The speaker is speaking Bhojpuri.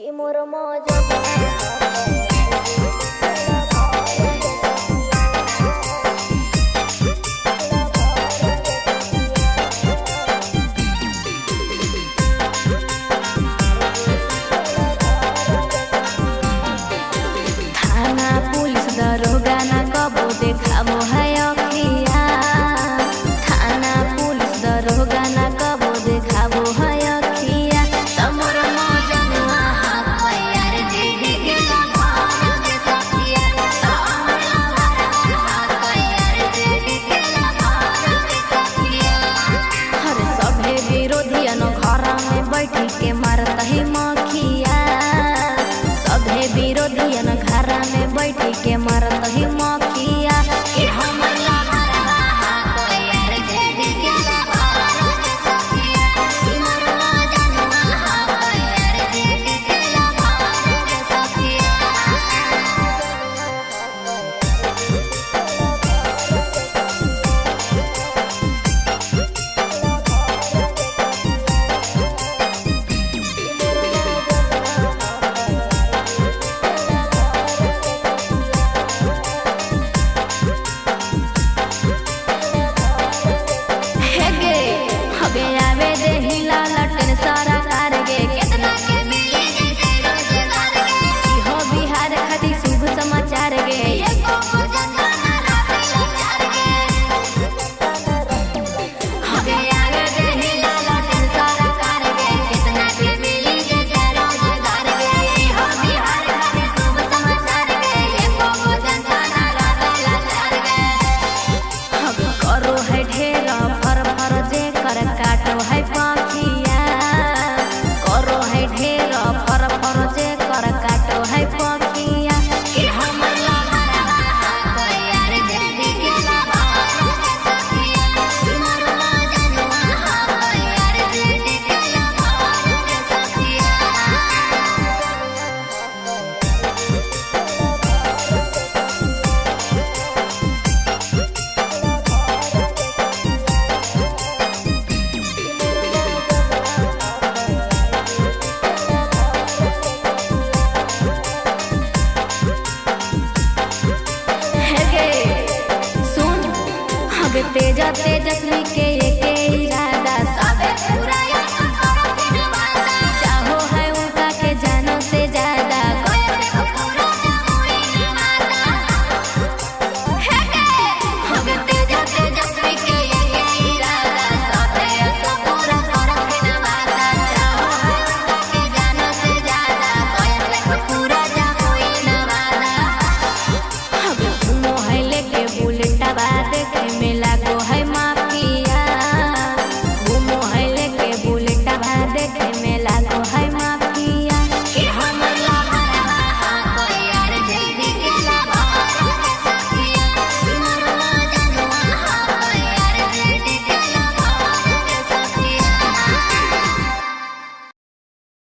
कि मोर मौजा थाना पुलिस दरोगा ना कबो देखाबो है अखिया। थाना पुलिस दरोगा ना कबो देखाबो है अखिया। तमोर मौजनुआ हाथ यार जीदी के लभार के सखिया। तमोर हाथ यार जीदी के लभार के सखिया। हर सभे विरोधियन घर में बैठी के मारत ही मखिया। सभे विरोधियन घर में बैठी के मारत ही मखिया। कि हमर लहरवा हाथ यार जीदी के लभार के सखिया। कि मोर मौजनुआ हाथ यार जीदी के लभार के सखिया। हेगे हगे आवे दे हिला लटन सारा कार गे। केतना के मिली जैसे रोजगार गे। इहो बिहार खातिर शुभ समाचार गे। एको मौजनुआ ना राते लाचार गे। हगे आवे दे हिला लटन सारा कार गे। केतना के मिली जैसे रोजगार गे। इहो बिहार खातिर शुभ समाचार गे। एको मौजनुआ ना राते लाचार गे। हम करो है ढेर फर फर जे कर काटो है पखिया। करो है ढेर फर फर जे कर काटो है पखिया। कि हमर लहरवा हाथ यार जीदी के लभार के सखिया। कि मोर मौजनुआ हाथ यार जीदी के लभार के सखिया। हेगे सुन हगे तेजस्वी के